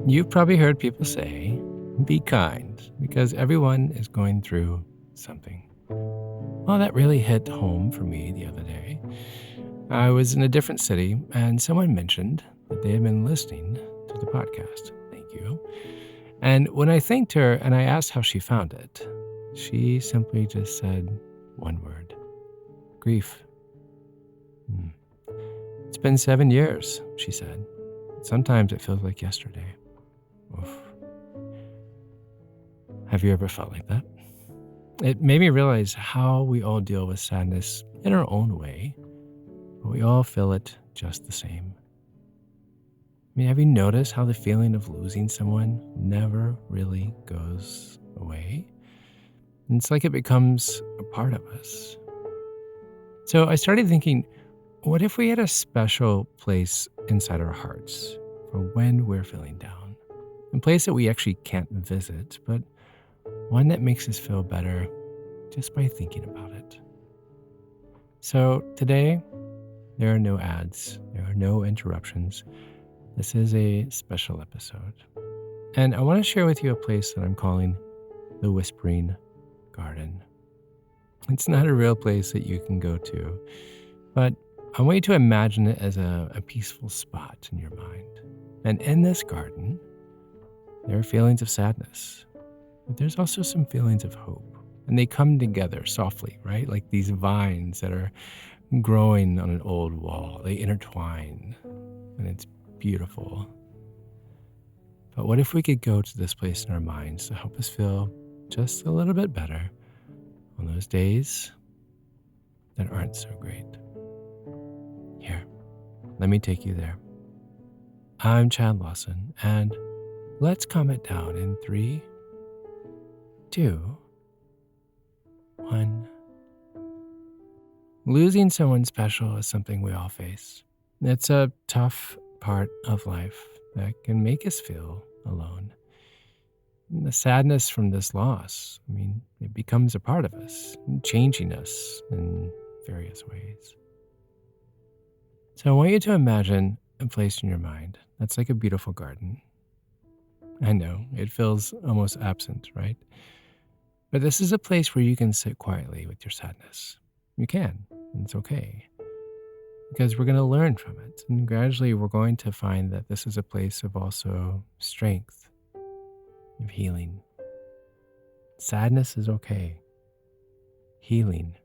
You've probably heard people say, be kind, because everyone is going through something. Well, that really hit home for me the other day. I was in a different city, and someone mentioned that they had been listening to the podcast. Thank you. And when I thanked her and I asked how she found it, she simply just said one word: grief. Hmm. It's been 7 years, she said. Sometimes it feels like yesterday. Oof. Have you ever felt like that? It made me realize how we all deal with sadness in our own way, but we all feel it just the same. I mean, have you noticed how the feeling of losing someone never really goes away? And it's like it becomes a part of us. So I started thinking, what if we had a special place inside our hearts for when we're feeling down? A place that we actually can't visit, but one that makes us feel better just by thinking about it. So today, there are no ads, there are no interruptions. This is a special episode. And I want to share with you a place that I'm calling the Whispering Garden. It's not a real place that you can go to, but I want you to imagine it as a peaceful spot in your mind. And in this garden, there are feelings of sadness, but there's also some feelings of hope. And they come together softly, right? Like these vines that are growing on an old wall. They intertwine, and it's beautiful. But what if we could go to this place in our minds to help us feel just a little bit better on those days that aren't so great? Here, let me take you there. I'm Chad Lawson, and let's calm it down in 3, 2, 1. Losing someone special is something we all face. It's a tough part of life that can make us feel alone. And the sadness from this loss, it becomes a part of us, changing us in various ways. So I want you to imagine a place in your mind that's like a beautiful garden. I know, it feels almost absent, right? But this is a place where you can sit quietly with your sadness. You can, and it's okay. Because we're going to learn from it. And gradually we're going to find that this is a place of also strength, of healing. Sadness is okay. Healing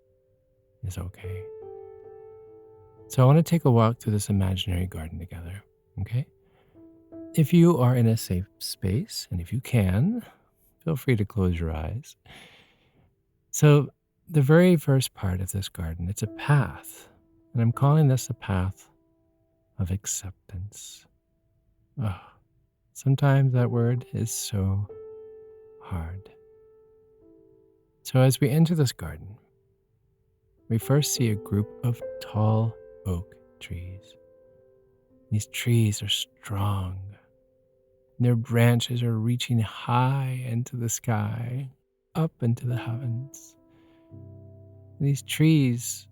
is okay. So I want to take a walk through this imaginary garden together, okay? If you are in a safe space, and if you can, feel free to close your eyes. So the very first part of this garden, it's a path. And I'm calling this a path of acceptance. Oh, sometimes that word is so hard. So as we enter this garden, we first see a group of tall oak trees. These trees are strong. Their branches are reaching high into the sky, up into the heavens. These trees,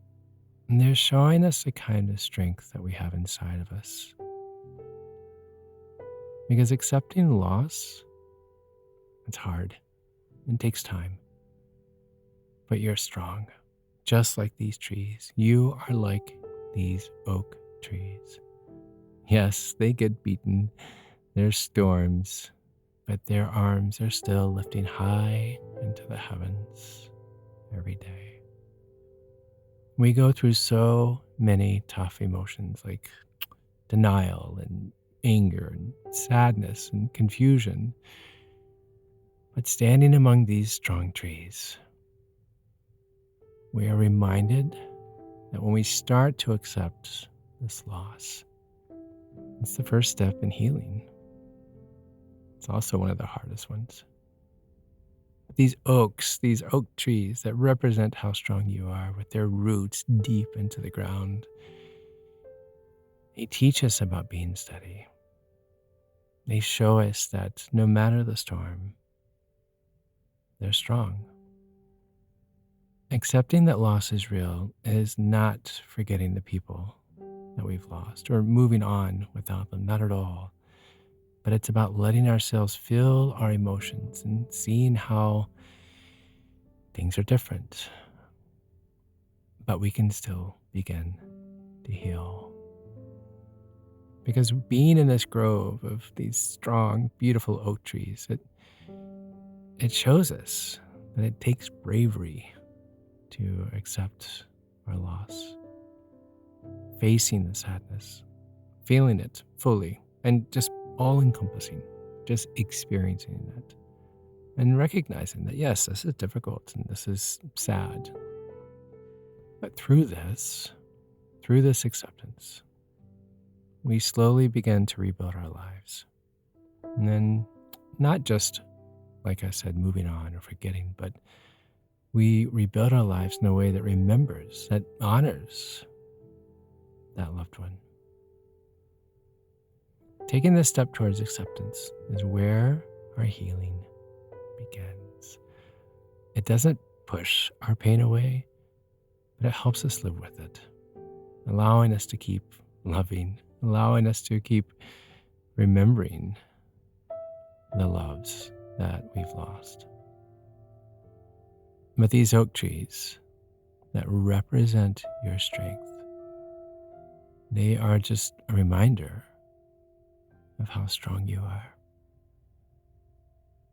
they're showing us the kind of strength that we have inside of us. Because accepting loss, it's hard. It takes time. But you're strong, just like these trees. You are like these oak trees. Yes, they get beaten. There's storms, but their arms are still lifting high into the heavens every day. We go through so many tough emotions like denial and anger and sadness and confusion. But standing among these strong trees, we are reminded that when we start to accept this loss, it's the first step in healing. It's also one of the hardest ones. These oak trees that represent how strong you are with their roots deep into the ground, they teach us about being steady. They show us that no matter the storm, they're strong. Accepting that loss is real is not forgetting the people that we've lost or moving on without them, not at all. but it's about letting ourselves feel our emotions and seeing how things are different, but we can still begin to heal. Because being in this grove of these strong, beautiful oak trees, it shows us that it takes bravery to accept our loss, facing the sadness, feeling it fully, and just all encompassing, just experiencing it, and recognizing that, yes, this is difficult and this is sad. But through this acceptance, we slowly begin to rebuild our lives. And then, not just, like I said, moving on or forgetting, but we rebuild our lives in a way that remembers, that honors that loved one. Taking this step towards acceptance is where our healing begins. It doesn't push our pain away, but it helps us live with it, allowing us to keep loving, allowing us to keep remembering the loves that we've lost. But these oak trees that represent your strength, they are just a reminder of how strong you are.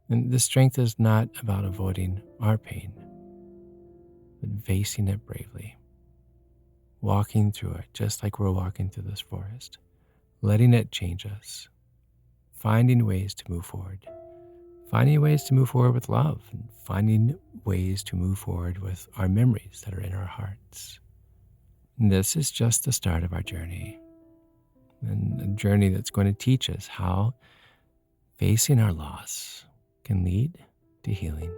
And this strength is not about avoiding our pain, but facing it bravely, walking through it just like we're walking through this forest, letting it change us, finding ways to move forward, finding ways to move forward with love, and finding ways to move forward with our memories that are in our hearts. And this is just the start of our journey, and a journey that's going to teach us how facing our loss can lead to healing,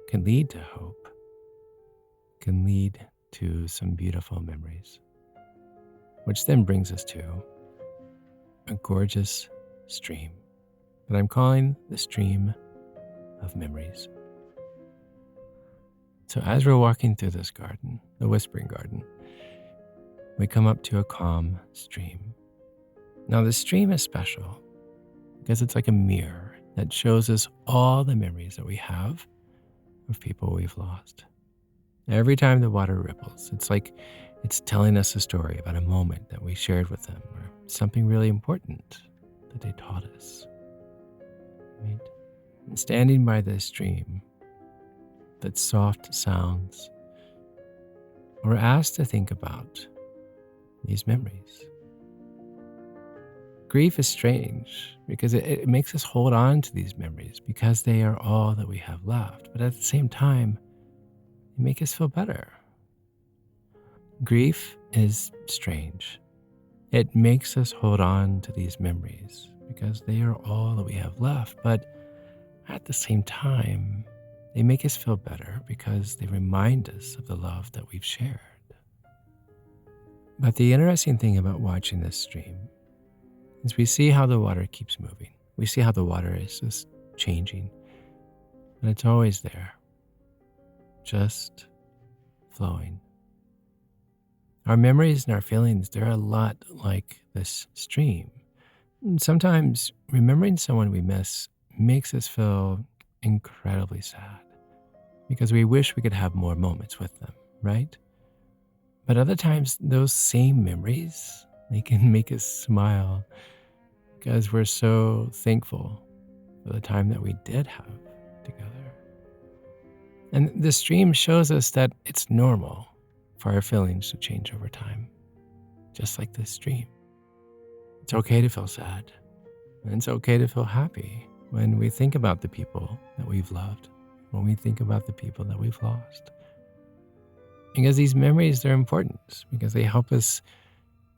can lead to hope, can lead to some beautiful memories, which then brings us to a gorgeous stream that I'm calling the stream of memories. So as we're walking through this garden, the whispering garden, we come up to a calm stream. Now this stream is special because it's like a mirror that shows us all the memories that we have of people we've lost. Every time the water ripples, it's like it's telling us a story about a moment that we shared with them or something really important that they taught us. Right? And standing by this stream, that soft sounds, we're asked to think about these memories. Grief is strange because it makes us hold on to these memories because they are all that we have left. But at the same time, they make us feel better. Grief is strange. It makes us hold on to these memories because they are all that we have left. But at the same time, they make us feel better because they remind us of the love that we've shared. But the interesting thing about watching this stream is we see how the water keeps moving. We see how the water is just changing. And it's always there, just flowing. Our memories and our feelings, they're a lot like this stream. And sometimes remembering someone we miss makes us feel incredibly sad because we wish we could have more moments with them, right? But other times, those same memories, they can make us smile because we're so thankful for the time that we did have together. And the stream shows us that it's normal for our feelings to change over time, just like this stream. It's okay to feel sad, and it's okay to feel happy when we think about the people that we've loved, when we think about the people that we've lost. Because these memories, they're important because they help us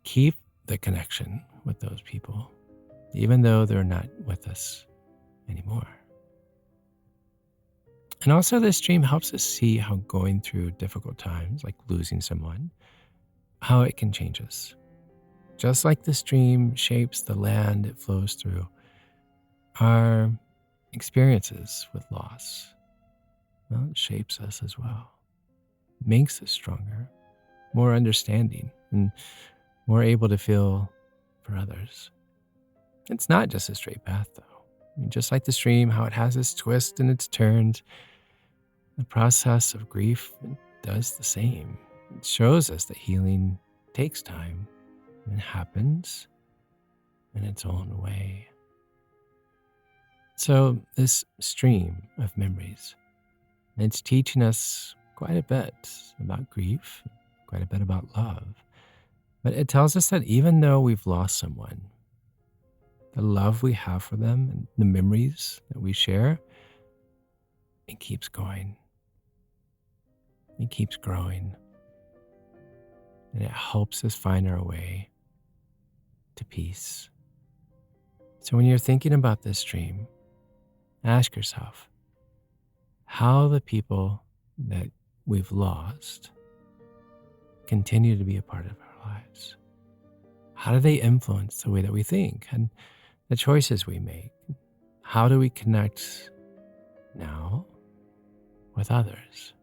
keep the connection with those people, even though they're not with us anymore. And also this stream helps us see how going through difficult times, like losing someone, how it can change us. Just like the stream shapes the land it flows through, our experiences with loss, well, it shapes us as well. It makes us stronger, more understanding, and more able to feel for others. It's not just a straight path, though. I mean, just like the stream, how it has its twists and its turns, the process of grief does the same. It shows us that healing takes time and happens in its own way. So, this stream of memories, it's teaching us quite a bit about grief, quite a bit about love. But it tells us that even though we've lost someone, the love we have for them and the memories that we share, it keeps going. It keeps growing. And it helps us find our way to peace. So when you're thinking about this stream, ask yourself how the people that we've lost continue to be a part of our lives. How do they influence the way that we think and the choices we make? How do we connect now with others?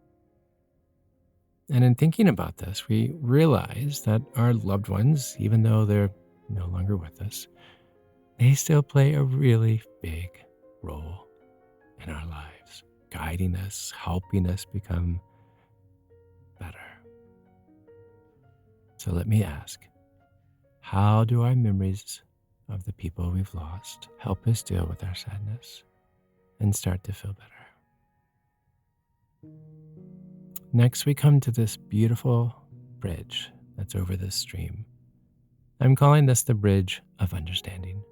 And in thinking about this, we realize that our loved ones, even though they're no longer with us, they still play a really big role in our lives, guiding us, helping us become better. So let me ask, how do our memories of the people we've lost help us deal with our sadness and start to feel better? Next, we come to this beautiful bridge that's over this stream. I'm calling this the bridge of understanding.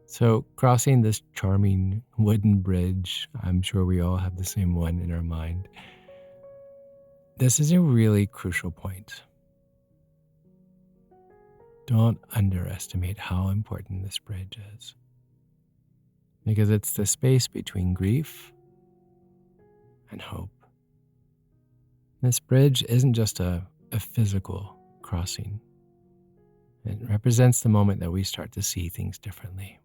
So, crossing this charming wooden bridge, I'm sure we all have the same one in our mind. This is a really crucial point. Don't underestimate how important this bridge is, because it's the space between grief and hope. This bridge isn't just a physical crossing. It represents the moment that we start to see things differently.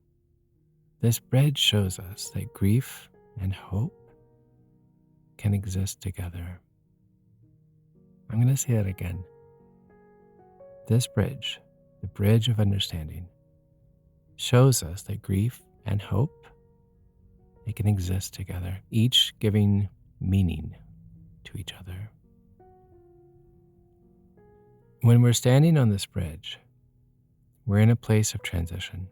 This bridge shows us that grief and hope can exist together. I'm going to say that again. This bridge, the bridge of understanding, shows us that grief and hope, they can exist together, each giving meaning to each other. When we're standing on this bridge, we're in a place of transition.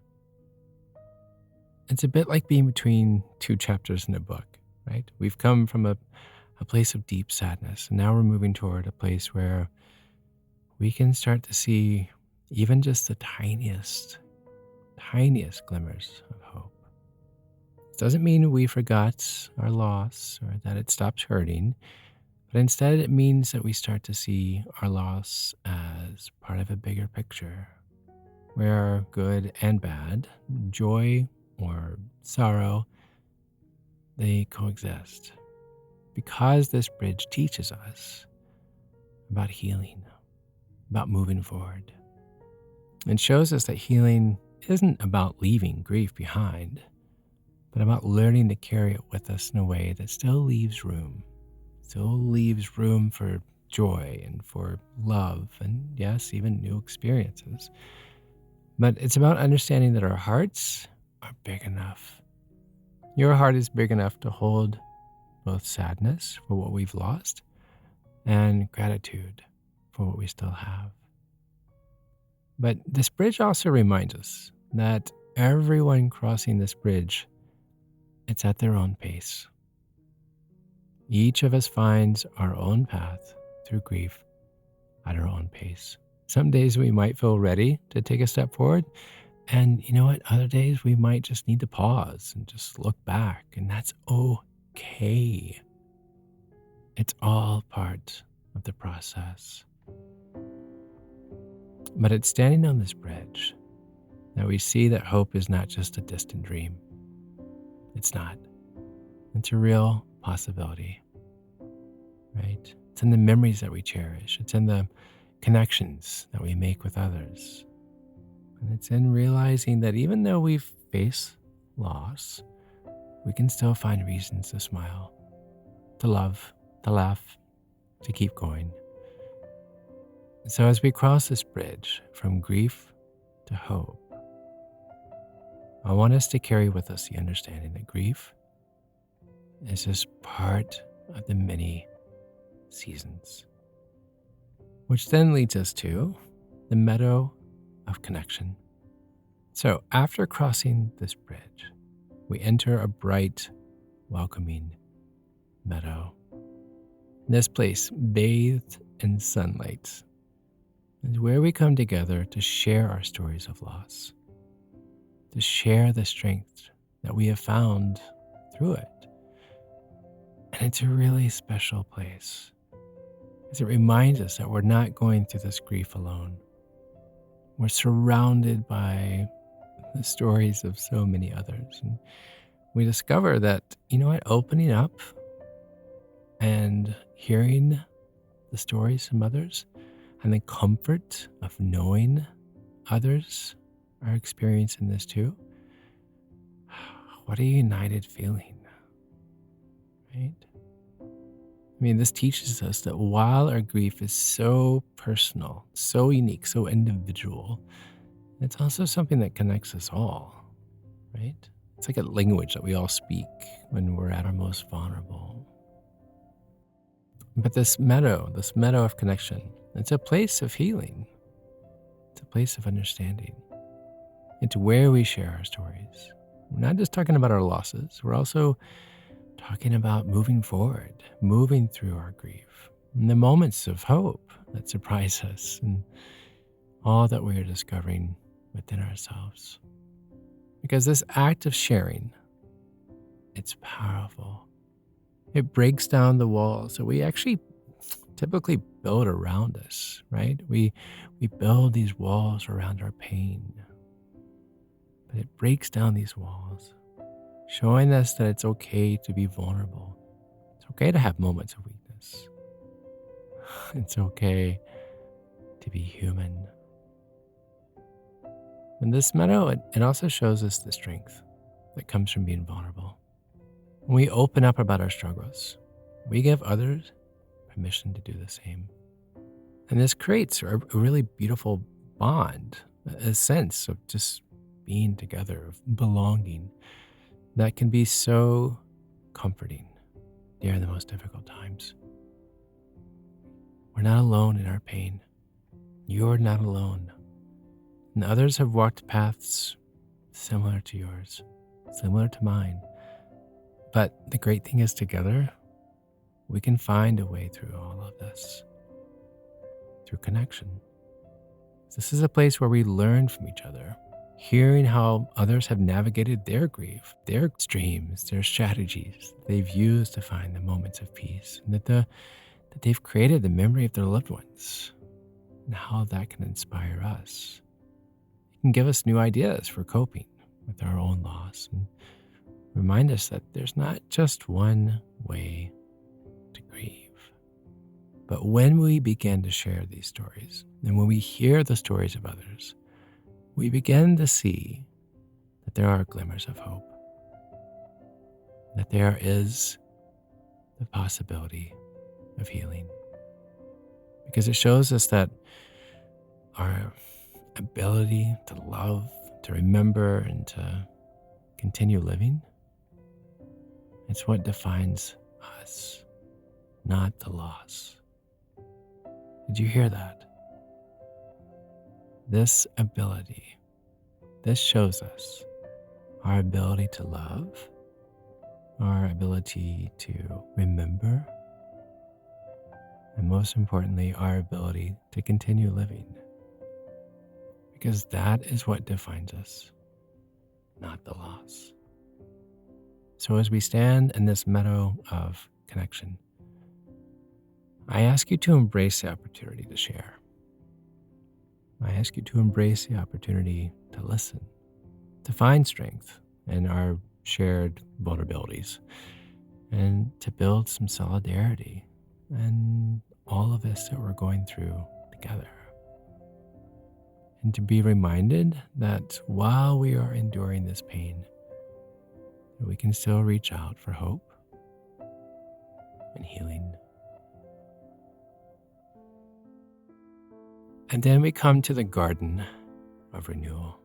It's a bit like being between two chapters in a book, right? We've come from a place of deep sadness, and now we're moving toward a place where we can start to see even just the tiniest glimmers of hope. It doesn't mean we forgot our loss or that it stops hurting, but instead it means that we start to see our loss as part of a bigger picture, where good and bad, joy or sorrow, they coexist. Because this bridge teaches us about healing, about moving forward. It shows us that healing isn't about leaving grief behind, but about learning to carry it with us in a way that still leaves room for joy and for love and, yes, even new experiences. But it's about understanding that our hearts are big enough. Your heart is big enough to hold both sadness for what we've lost and gratitude for what we still have. But this bridge also reminds us that everyone crossing this bridge, it's at their own pace. Each of us finds our own path through grief at our own pace. Some days we might feel ready to take a step forward. And you know what? Other days we might just need to pause and just look back. And that's okay. It's all part of the process. But it's standing on this bridge that we see that hope is not just a distant dream. It's not. It's a real possibility, right? It's in the memories that we cherish. It's in the connections that we make with others. And it's in realizing that even though we face loss, we can still find reasons to smile, to love, to laugh, to keep going. So as we cross this bridge from grief to hope, I want us to carry with us the understanding that grief is just part of the many seasons, which then leads us to the meadow of connection. So after crossing this bridge, we enter a bright, welcoming meadow. This place, bathed in sunlight, is where we come together to share our stories of loss, to share the strength that we have found through it. And it's a really special place, as it reminds us that we're not going through this grief alone. We're surrounded by the stories of so many others. And we discover that, opening up and hearing the stories from others and the comfort of knowing others are experiencing this too. What a united feeling, right? This teaches us that while our grief is so personal, so unique, so individual, it's also something that connects us all, right? It's like a language that we all speak when we're at our most vulnerable. But this meadow of connection, it's a place of healing. It's a place of understanding. It's where we share our stories. We're not just talking about our losses. We're also talking about moving forward, moving through our grief, and the moments of hope that surprise us, and all that we are discovering within ourselves. Because this act of sharing, it's powerful. It breaks down the walls that we actually typically build around us, right? We build these walls around our pain, but it breaks down these walls, showing us that it's okay to be vulnerable. It's okay to have moments of weakness. It's okay to be human. And this meadow, it also shows us the strength that comes from being vulnerable. When we open up about our struggles, we give others permission to do the same. And this creates a really beautiful bond, a sense of just being together, of belonging, that can be so comforting during the most difficult times. We're not alone in our pain. You're not alone. And others have walked paths similar to yours, similar to mine. But the great thing is, together, we can find a way through all of this, through connection. This is a place where we learn from each other, hearing how others have navigated their grief, their streams, their strategies they've used to find the moments of peace, and that they've created the memory of their loved ones, and how that can inspire us. It can give us new ideas for coping with our own loss, and remind us that there's not just one way to grieve. But when we begin to share these stories, and when we hear the stories of others, we begin to see that there are glimmers of hope, that there is the possibility of healing. Because it shows us that our ability to love, to remember, and to continue living, it's what defines us, not the loss. Did you hear that? This ability, this shows us our ability to love, our ability to remember, and most importantly, our ability to continue living. Because that is what defines us, not the loss. So as we stand in this meadow of connection, I ask you to embrace the opportunity to share. I ask you to embrace the opportunity to listen, to find strength in our shared vulnerabilities, and to build some solidarity in all of this that we're going through together. And to be reminded that while we are enduring this pain, we can still reach out for hope and healing. And then we come to the garden of renewal.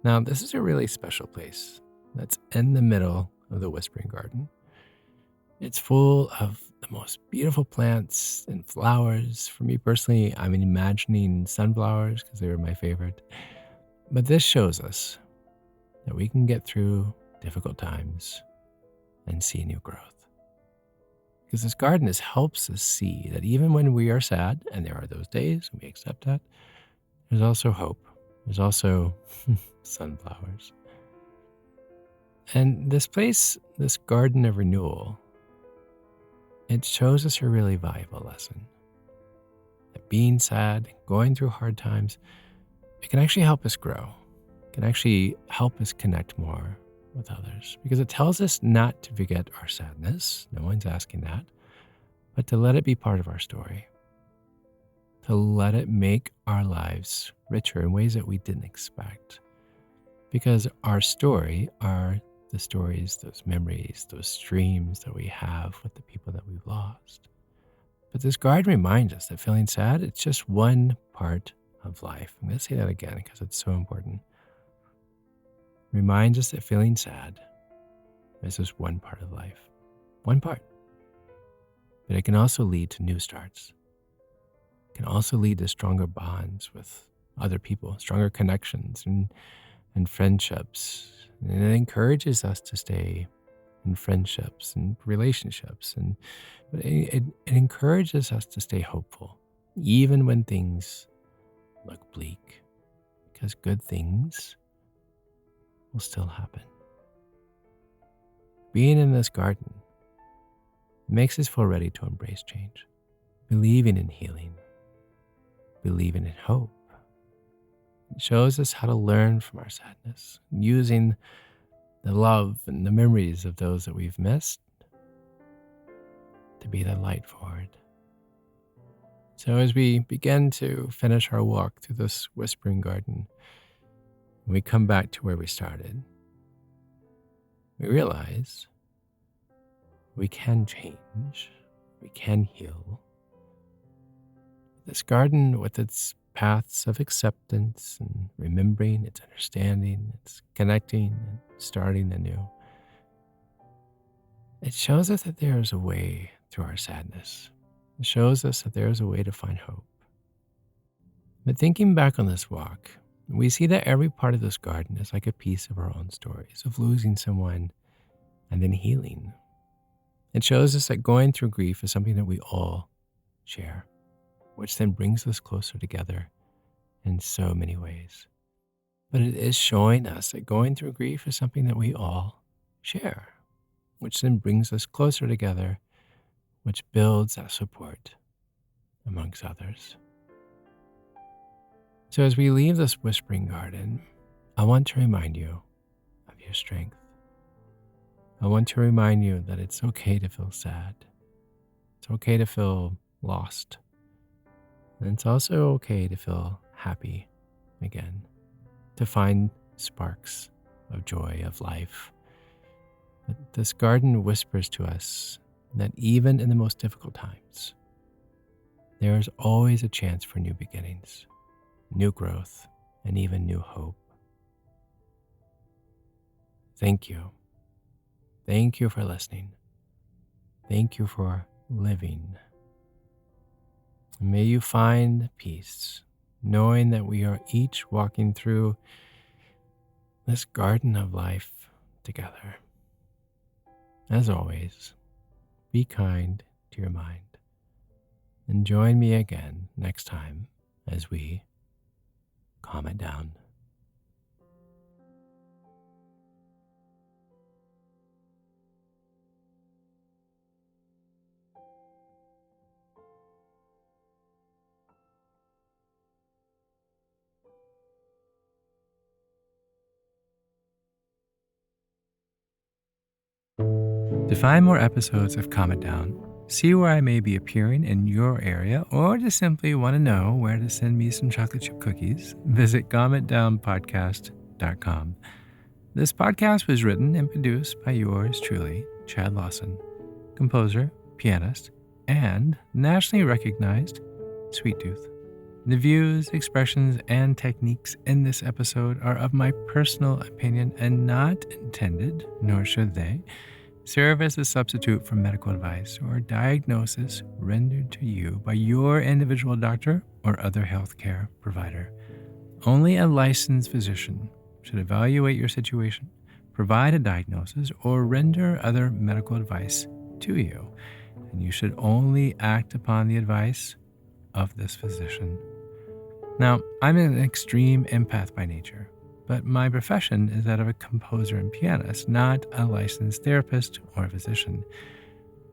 Now, this is a really special place that's in the middle of the Whispering Garden. It's full of the most beautiful plants and flowers. For me personally, I'm imagining sunflowers because they were my favorite. But this shows us that we can get through difficult times and see new growth. Because this garden helps us see that even when we are sad, and there are those days, and we accept that, there's also hope. There's also sunflowers. And this place, this garden of renewal, it shows us a really valuable lesson. That being sad, going through hard times, it can actually help us grow. It can actually help us connect more with others. Because it tells us not to forget our sadness. No one's asking that. But to let it be part of our story. To let it make our lives richer in ways that we didn't expect. Because our story are the stories, those memories, those dreams that we have with the people that we've lost. But this garden reminds us that feeling sad, it's just one part of life. I'm going to say that again because it's so important. Reminds us that feeling sad is just one part of life. One part. But it can also lead to new starts. It can also lead to stronger bonds with other people, stronger connections and friendships. And it encourages us to stay in friendships and relationships. But it encourages us to stay hopeful, even when things look bleak, because good things will still happen. Being in this garden makes us feel ready to embrace change, believing in healing, believing in hope. It shows us how to learn from our sadness, using the love and the memories of those that we've missed to be the light forward. So as we begin to finish our walk through this Whispering Garden, we come back to where we started. We realize we can change, we can heal. This garden with its paths of acceptance and remembering, its understanding, its connecting and starting anew. It shows us that there is a way through our sadness. It shows us that there is a way to find hope. But thinking back on this walk, we see that every part of this garden is like a piece of our own stories of losing someone and then healing. It shows us that going through grief is something that we all share, which then brings us closer together in so many ways. But it is showing us that going through grief is something that we all share, which then brings us closer together, which builds that support amongst others. So as we leave this Whispering Garden, I want to remind you of your strength. I want to remind you that it's okay to feel sad. It's okay to feel lost. And it's also okay to feel happy again, to find sparks of joy, of life. But this garden whispers to us that even in the most difficult times, there is always a chance for new beginnings, new growth, and even new hope. Thank you. Thank you for listening. Thank you for living. And may you find peace, knowing that we are each walking through this garden of life together. As always, be kind to your mind. And join me again next time as we calm it down. To find more episodes of Calm It Down, see where I may be appearing in your area, or just simply want to know where to send me some chocolate chip cookies, visit calmitdownpodcast.com. This podcast was written and produced by yours truly, Chad Lawson, composer, pianist, and nationally recognized sweet tooth. The views, expressions, and techniques in this episode are of my personal opinion and not intended, nor should they, serve as a substitute for medical advice or diagnosis rendered to you by your individual doctor or other healthcare provider. Only a licensed physician should evaluate your situation, provide a diagnosis, or render other medical advice to you. And you should only act upon the advice of this physician. Now, I'm an extreme empath by nature, but my profession is that of a composer and pianist, not a licensed therapist or physician.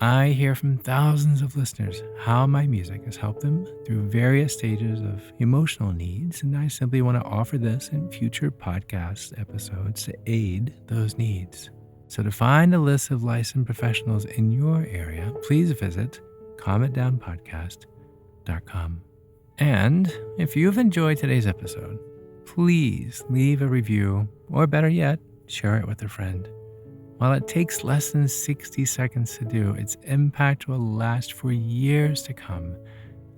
I hear from thousands of listeners how my music has helped them through various stages of emotional needs, and I simply want to offer this in future podcast episodes to aid those needs. So to find a list of licensed professionals in your area, please visit calmitdownpodcast.com. And if you've enjoyed today's episode, please leave a review, or better yet, share it with a friend. While it takes less than 60 seconds to do, its impact will last for years to come,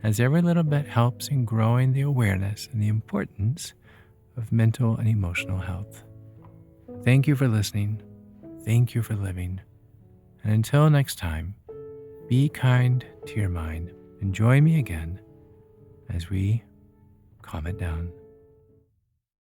as every little bit helps in growing the awareness and the importance of mental and emotional health. Thank you for listening. Thank you for living. And until next time, be kind to your mind and join me again as we calm it down.